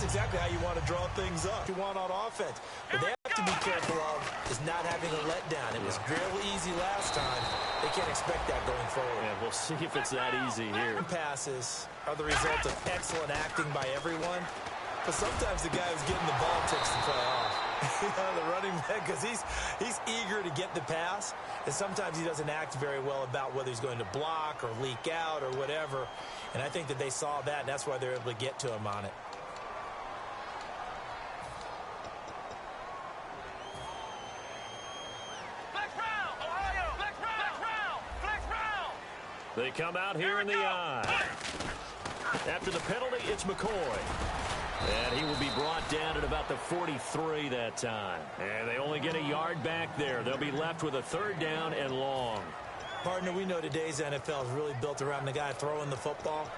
that's exactly how you want to draw things up. You want on offense. What they have to be careful of is not having a letdown. It was real easy last time. They can't expect that going forward. Yeah, we'll see if it's that easy here. Passes are the result of excellent acting by everyone. But sometimes the guy who's getting the ball takes the play off. The running back, because he's eager to get the pass, and sometimes he doesn't act very well about whether he's going to block or leak out or whatever. And I think that they saw that, and that's why they're able to get to him on it. They come out here in the eye. After the penalty, it's McCoy. And he will be brought down at about the 43 that time. And they only get a yard back there. They'll be left with a 3rd down and long. Partner, we know today's NFL is really built around the guy throwing the football.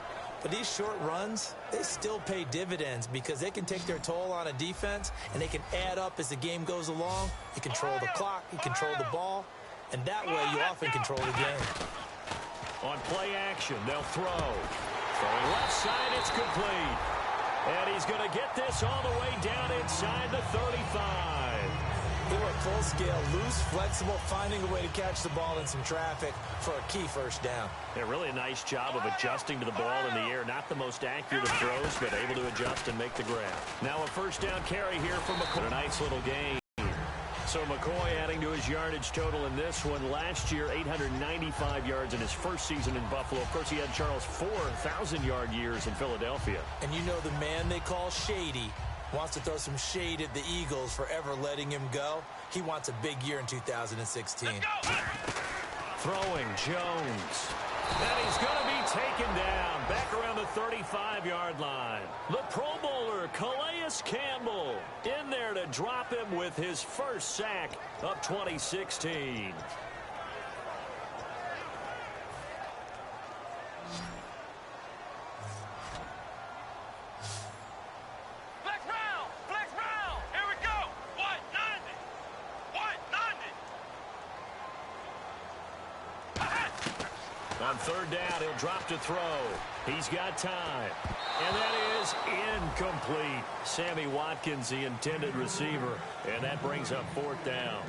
But these short runs, they still pay dividends because they can take their toll on a defense, and they can add up as the game goes along. You control the clock, you control the ball, and that way you often control the game. On play action, they'll throw. Throwing left side, it's complete. And he's going to get this all the way down inside the 35. They were full scale, loose, flexible, finding a way to catch the ball in some traffic for a key 1st down. Yeah, really a nice job of adjusting to the ball in the air. Not the most accurate of throws, but able to adjust and make the grab. Now a 1st down carry here from McCoy. A nice little game. So McCoy adding to his yardage total in this one. Last year, 895 yards in his first season in Buffalo. Of course, he had Charles 4,000-yard years in Philadelphia. And you know the man they call Shady wants to throw some shade at the Eagles for ever letting him go. He wants a big year in 2016. Throwing Jones. And he's going to be taken down back around the 35-yard line. The Pro Bowler, Calais Campbell, in there to drop him with his first sack of 2016. Flex round, here we go. 190. On 3rd down, he'll drop to throw. He's got time. And that is incomplete. Sammy Watkins, the intended receiver. And that brings up 4th down.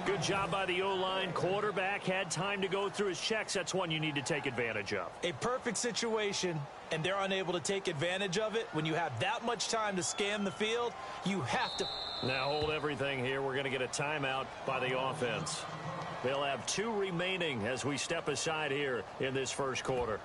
Good job by the O-line. Quarterback had time to go through his checks. That's one you need to take advantage of. A perfect situation, and they're unable to take advantage of it. When you have that much time to scan the field, you have to. Now hold everything here. We're going to get a timeout by the offense. They'll have 2 remaining as we step aside here in this 1st quarter.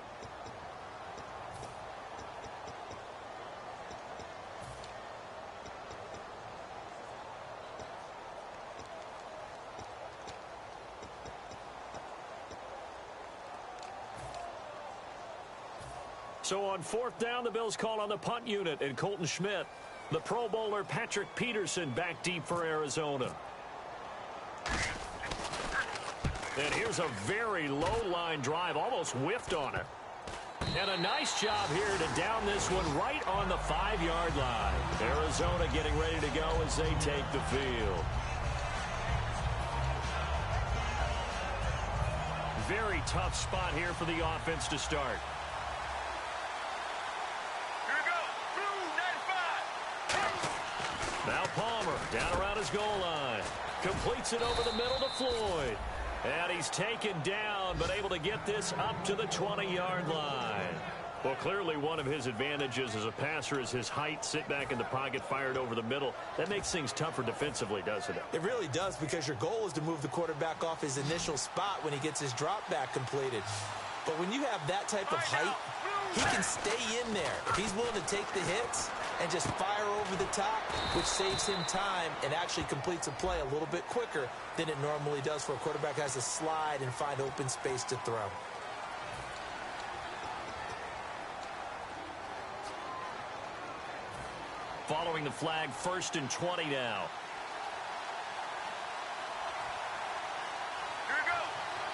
So on 4th down, the Bills call on the punt unit and Colton Schmidt. The Pro Bowler Patrick Peterson back deep for Arizona. And here's a very low-line drive, almost whiffed on it. And a nice job here to down this one right on the 5-yard line. Arizona getting ready to go as they take the field. Very tough spot here for the offense to start. Now Palmer down around his goal line. Completes it over the middle to Floyd. And he's taken down, but able to get this up to the 20-yard line. Well, clearly one of his advantages as a passer is his height. Sit back in the pocket, fired over the middle. That makes things tougher defensively, doesn't it? It really does, because your goal is to move the quarterback off his initial spot when he gets his drop back completed. But when you have that type of height, he can stay in there. If he's willing to take the hits and just fire over the top, which saves him time and actually completes a play a little bit quicker than it normally does for a quarterback who has to slide and find open space to throw. Following the flag, 1st and 20 now.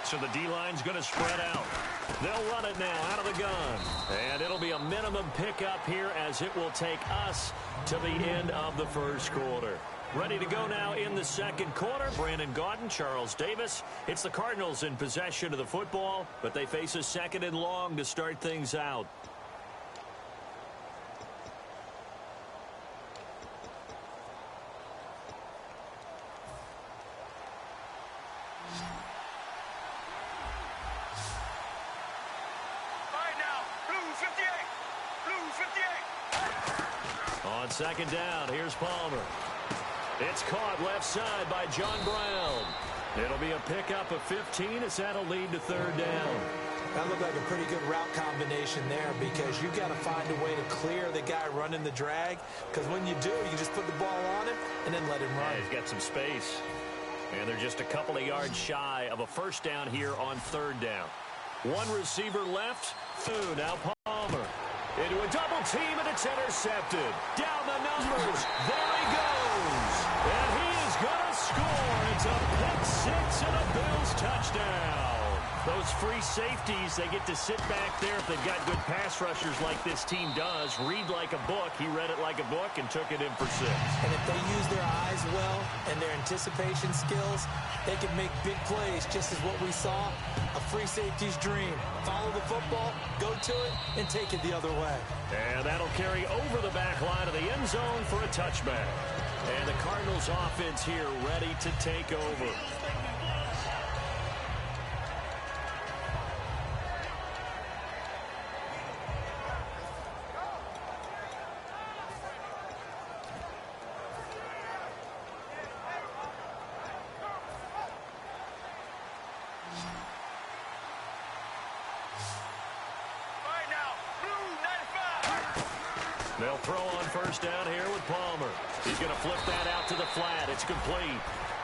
So the D-line's going to spread out. They'll run it now out of the gun. And it'll be a minimum pickup here as it will take us to the end of the 1st quarter. Ready to go now in the 2nd quarter. Brandon Gaudin, Charles Davis. It's the Cardinals in possession of the football, but they face a 2nd and long to start things out. On second down, here's Palmer. It's caught left side by John Brown. It'll be a pickup of 15 as that'll lead to third down. That looked like a pretty good route combination there because you've got to find a way to clear the guy running the drag, because when you do, you just put the ball on him and then let him run. Yeah, he's got some space. And they're just a couple of yards shy of a first down here on third down. One receiver left. Now Palmer into a double team, and it's intercepted. Down the numbers. There he goes. And he is going to score. It's a pick six and a Bills touchdown. Those free safeties, they get to sit back there if they've got good pass rushers like this team does. Read like a book. He read it like a book and took it in for 6. And if they use their eyes well and their anticipation skills, they can make big plays, just as what we saw, a free safety's dream. Follow the football, go to it, and take it the other way. And that'll carry over the back line of the end zone for a touchback. And the Cardinals offense here ready to take over. They'll throw on first down here with Palmer. He's going to flip that out to the flat. It's complete.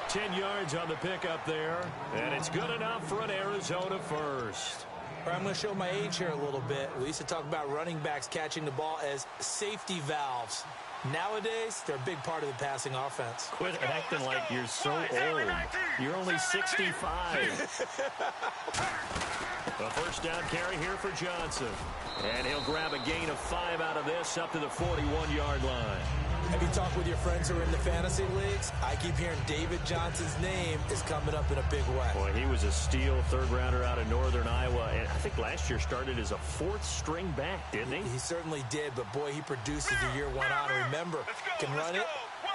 10 yards on the pickup there. And it's good enough for an Arizona first. I'm going to show my age here a little bit. We used to talk about running backs catching the ball as safety valves. Nowadays, they're a big part of the passing offense. Quit acting like you're so old. You're only 65. A first down carry here for Johnson. And he'll grab a gain of 5 out of this up to the 41-yard line. Have you talked with your friends who are in the fantasy leagues? I keep hearing David Johnson's name is coming up in a big way. Boy, he was a steal third-rounder out of Northern Iowa. And I think last year started as a 4th-string back, didn't he? He certainly did, but boy, he produced as the year went on. Remember, he can run it,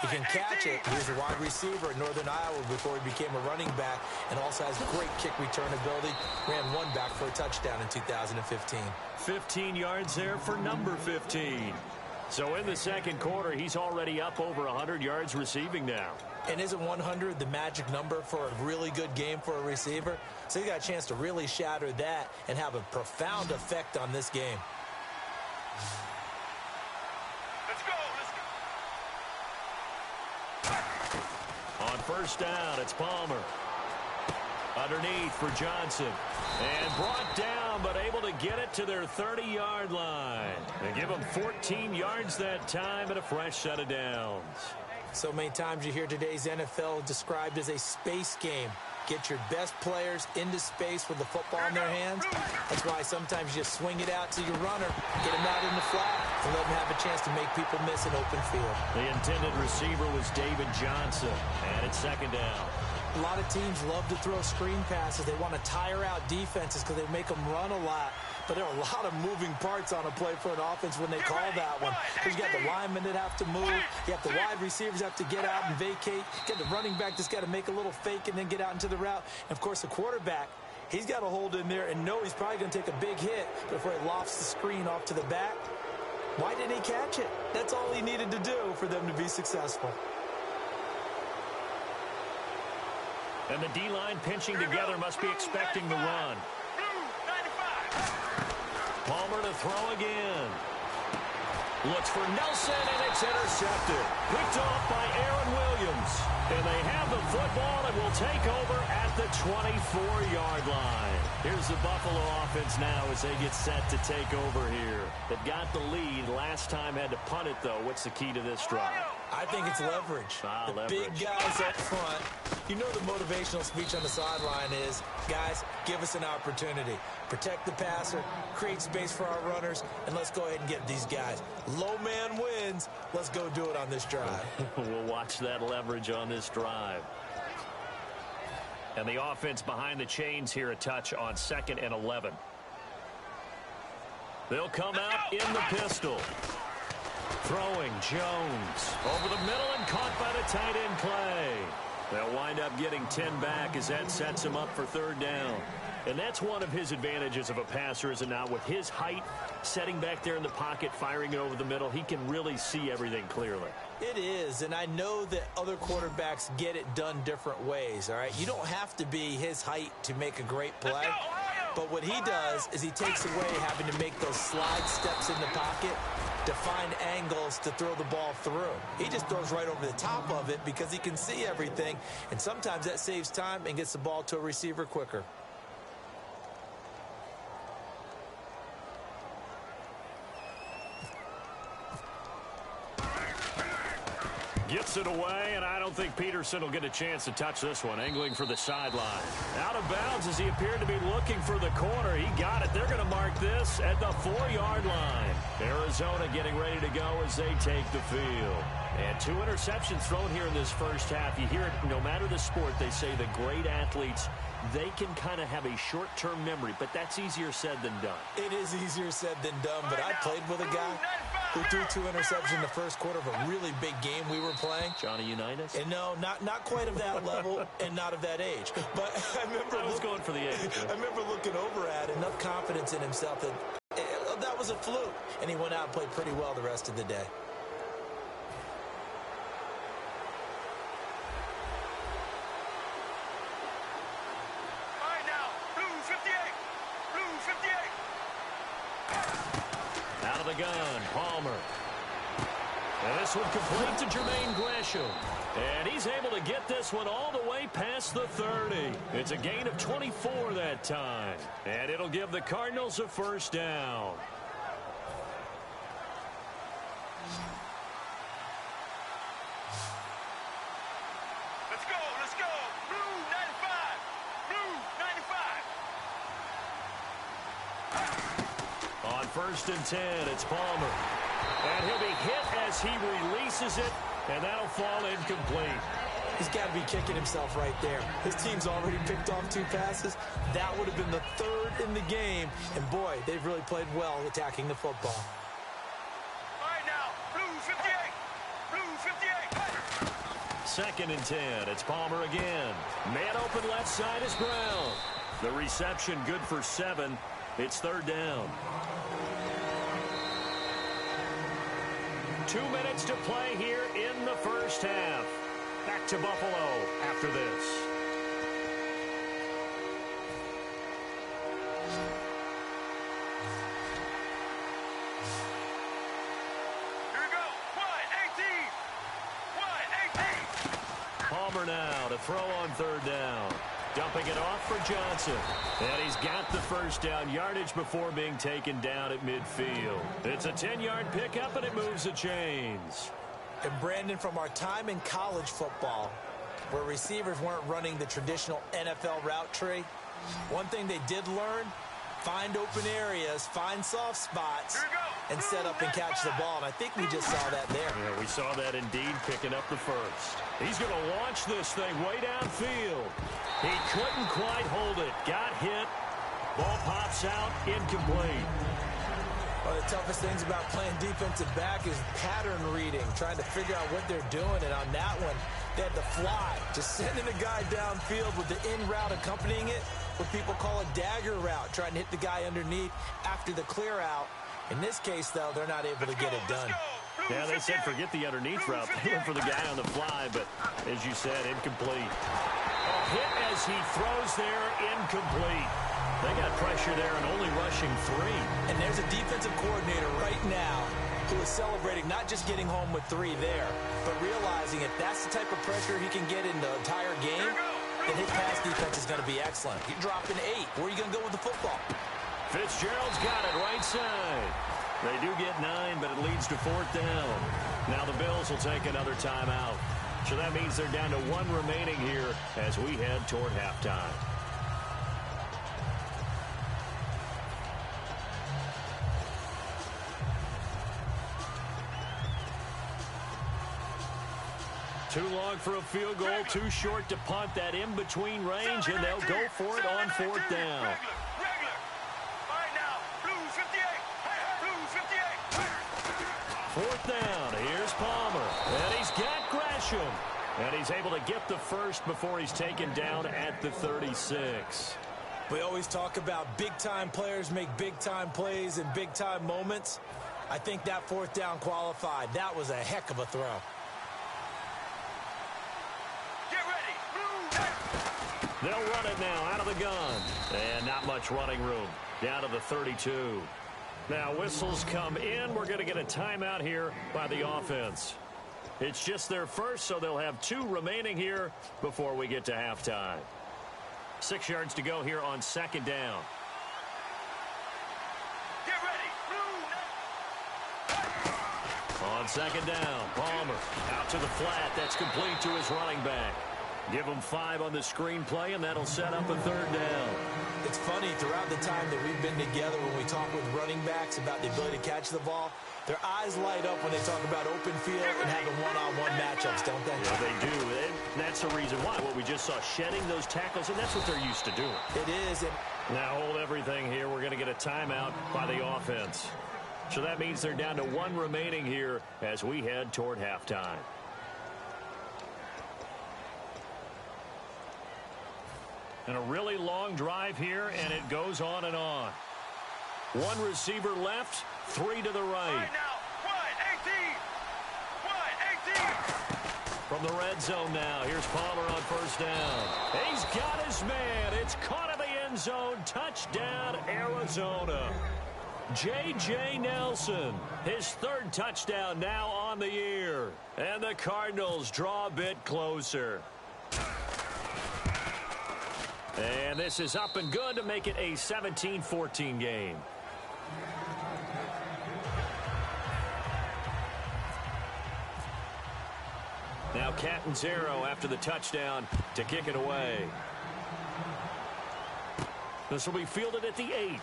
he can catch it. He was a wide receiver at Northern Iowa before he became a running back, and also has great kick return ability. Ran one back for a touchdown in 2015. 15 yards there for number 15. So in the second quarter, he's already up over 100 yards receiving now. And isn't 100 the magic number for a really good game for a receiver? So he got a chance to really shatter that and have a profound effect on this game. Let's go. On first down, it's Palmer. Underneath for Johnson. And brought down, but able to get it to their 30-yard line. They give them 14 yards that time and a fresh set of downs. So many times you hear today's NFL described as a space game. Get your best players into space with the football in their hands. That's why sometimes you just swing it out to your runner, get him out in the flat, and let him have a chance to make people miss an open field. The intended receiver was David Johnson, and it's second down. A lot of teams love to throw screen passes. They want to tire out defenses because they make them run a lot. But there are a lot of moving parts on a play for an offense when they call that one. Because you got the linemen that have to move. You have the wide receivers have to get out and vacate. You got the running back that's got to make a little fake and then get out into the route. And, of course, the quarterback, he's got to hold in there and know he's probably going to take a big hit before he lofts the screen off to the back. Why didn't he catch it? That's all he needed to do for them to be successful. And the D-line pinching together must be expecting the run. Palmer to throw again. Looks for Nelson, and it's intercepted. Picked off by Aaron Williams. And they have the football and will take over at the 24-yard line. Here's the Buffalo offense now as they get set to take over here. They've got the lead. Last time had to punt it, though. What's the key to this drive? I think it's leverage. Leverage. Big guys up front. You know the motivational speech on the sideline is, guys, give us an opportunity. Protect the passer, create space for our runners, and let's go ahead and get these guys. Low man wins. Let's go do it on this drive. We'll watch that leverage on this drive. And the offense behind the chains here a touch on 2nd and 11. They'll come out in the pistol. Throwing Jones over the middle and caught by the tight end Clay. They'll wind up getting 10 back as that sets them up for third down. And that's one of his advantages of a passer, is it not? With his height, setting back there in the pocket, firing it over the middle, he can really see everything clearly. It is, and I know that other quarterbacks get it done different ways, all right? You don't have to be his height to make a great play. But what he does is he takes away having to make those slide steps in the pocket to find angles to throw the ball through. He just throws right over the top of it because he can see everything, and sometimes that saves time and gets the ball to a receiver quicker. Gets it away, and I don't think Peterson will get a chance to touch this one. Angling for the sideline. Out of bounds as he appeared to be looking for the corner. He got it. They're going to mark this at the 4-yard line. Arizona getting ready to go as they take the field. And 2 interceptions thrown here in this first half. You hear it, no matter the sport, they say the great athletes, they can kind of have a short-term memory, but that's easier said than done. It is easier said than done, but I played with a guy who threw 2 interceptions in the first quarter of a really big game we were playing. Johnny Unitas? And no, not quite of that level and not of that age. But I was going for the age. I remember looking over at enough confidence in himself that was a fluke. And he went out and played pretty well the rest of the day. Out of the gun, Palmer. And this one complete to Jermaine Gresham. And he's able to get this one all the way past the 30. It's a gain of 24 that time. And it'll give the Cardinals a first down. Let's go, let's go. Blue 95. Blue 95. On 1st and 10, it's Palmer. And he'll be hit as he releases it, and that'll fall incomplete. He's got to be kicking himself right there. His team's already picked off 2 passes. That would have been the 3rd in the game. And, boy, they've really played well attacking the football. All right, now, blue 58. Blue 58. 2nd and 10, it's Palmer again. Man open left side is Brown. The reception good for 7. It's 3rd down. 2 minutes to play here in the first half. Back to Buffalo after this. Here we go. Wide 18. Wide 18. Palmer now to throw on 3rd down. Dumping it off for Johnson. And he's got the first down yardage before being taken down at midfield. It's a 10-yard pickup, and it moves the chains. And, Brandon, from our time in college football, where receivers weren't running the traditional NFL route tree, one thing they did learn, find open areas, find soft spots, and set up and catch the ball. And I think we just saw that there. Yeah, we saw that indeed, picking up the first. He's going to launch this thing way downfield. He couldn't quite hold it. Got hit. Ball pops out, incomplete. One of the toughest things about playing defensive back is pattern reading, trying to figure out what they're doing. And on that one, they had the fly, just sending a guy downfield with the in route accompanying it, what people call a dagger route, trying to hit the guy underneath after the clear out. In this case, though, they're not able to get it done. Yeah, they said forget the underneath route. They went for the guy on the fly, but as you said, incomplete. A hit as he throws there, incomplete. They got pressure there and only rushing 3. And there's a defensive coordinator right now who is celebrating not just getting home with 3 there, but realizing if that's the type of pressure he can get in the entire game, then his pass defense is going to be excellent. You're dropping 8. Where are you going to go with the football? Fitzgerald's got it right side. They do get 9, but it leads to 4th down. Now the Bills will take another timeout. So that means they're down to 1 remaining here as we head toward halftime. Too long for a field goal, too short to punt. That in-between range, and they'll go for it on 4th down. All right, now, blue 58. Blue 58. 4th down, here's Palmer, and he's got Gresham. And he's able to get the first before he's taken down at the 36. We always talk about big-time players make big-time plays in big-time moments. I think that fourth down qualified. That was a heck of a throw. Get ready. They'll run it now out of the gun. And not much running room. Down to the 32. Now whistles come in. We're going to get a timeout here by the offense. It's just their first, so they'll have 2 remaining here before we get to halftime. 6 yards to go here on second down. Get ready. On second down, Palmer out to the flat. That's complete to his running back. Give him 5 on the screenplay, and that'll set up a third down. It's funny, throughout the time that we've been together, when we talk with running backs about the ability to catch the ball, their eyes light up when they talk about open field and having one-on-one matchups, don't they? Yeah, they do. And that's the reason why. What we just saw, shedding those tackles, and that's what they're used to doing. It is. Now hold everything here. We're going to get a timeout by the offense. So that means they're down to 1 remaining here as we head toward halftime. And a really long drive here, and it goes on and on. 1 receiver left, 3 to the All right. right now. Wide 18. Wide 18. From the red zone now, here's Palmer on first down. He's got his man. It's caught in the end zone. Touchdown, Arizona. J.J. Nelson, his 3rd touchdown now on the year. And the Cardinals draw a bit closer. And this is up and good to make it a 17-14 game. Now Catanzaro after the touchdown to kick it away. This will be fielded at the 8.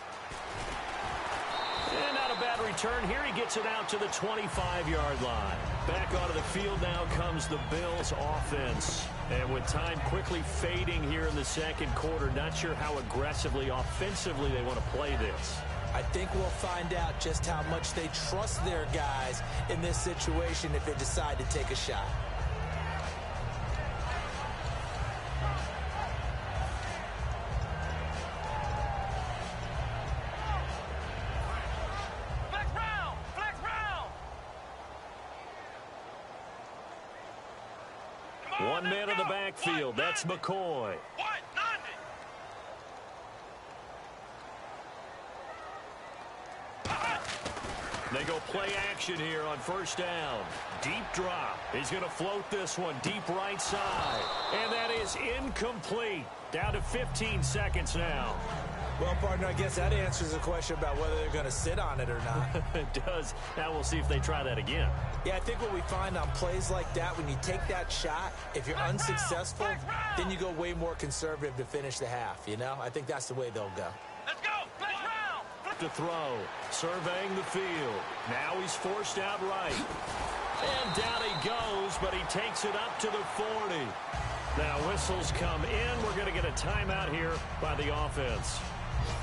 And not a bad return here. He gets it out to the 25-yard line. Back onto the field now comes the Bills offense. And with time quickly fading here in the second quarter, not sure how aggressively, offensively they want to play this. I think we'll find out just how much they trust their guys in this situation if they decide to take a shot. One man in the backfield. That's McCoy. They go play action here on first down. Deep drop. He's going to float this one deep right side. And that is incomplete. Down to 15 seconds now. Well, partner, I guess that answers the question about whether they're going to sit on it or not. It does. Now we'll see if they try that again. Yeah, I think what we find on plays like that, when you take that shot, if you're unsuccessful, then you go way more conservative to finish the half, you know? I think that's the way they'll go. Let's go. Flex round. To throw. Surveying the field. Now he's forced out right. And down he goes, but he takes it up to the 40. Now whistles come in. We're going to get a timeout here by the offense.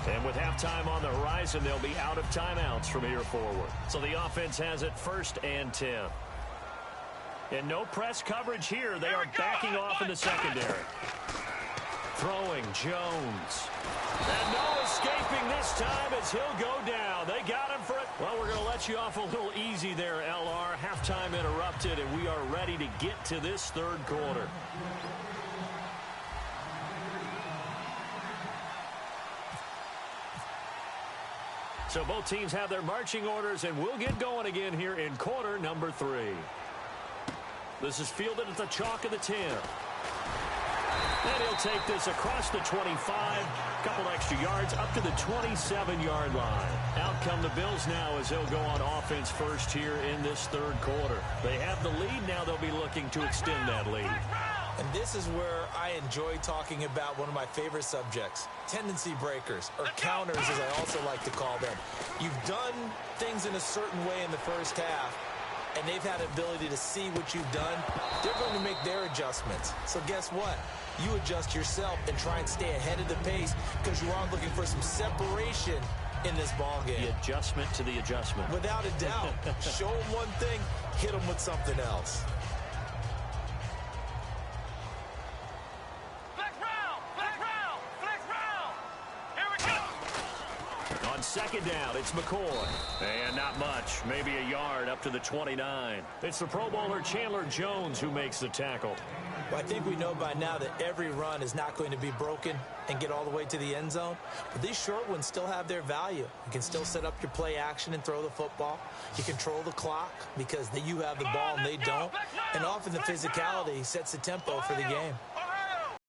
And with halftime on the horizon, they'll be out of timeouts from here forward. So the offense has it 1st and 10. And no press coverage here. They are backing off in the secondary. Throwing Jones. And no escaping this time as he'll go down. They got him for it. Well, we're going to let you off a little easy there, LR. Halftime interrupted, and we are ready to get to this third quarter. So both teams have their marching orders, and we'll get going again here in quarter number 3. This is fielded at the chalk of the 10. And he'll take this across the 25, a couple extra yards, up to the 27-yard line. Out come the Bills now as they'll go on offense first here in this third quarter. They have the lead. Now they'll be looking to extend that lead. And this is where I enjoy talking about one of my favorite subjects, tendency breakers, or counters as I also like to call them. You've done things in a certain way in the first half, and they've had the ability to see what you've done. They're going to make their adjustments. So guess what? You adjust yourself and try and stay ahead of the pace because you are looking for some separation in this ball game. The adjustment to the adjustment. Without a doubt. Show them one thing, hit them with something else. On second down, it's McCoy. And not much, maybe a yard up to the 29. It's the Pro Bowler Chandler Jones who makes the tackle. Well, I think we know by now that every run is not going to be broken and get all the way to the end zone. But these short ones still have their value. You can still set up your play action and throw the football. You control the clock because you have the ball and they don't. And often the physicality sets the tempo for the game.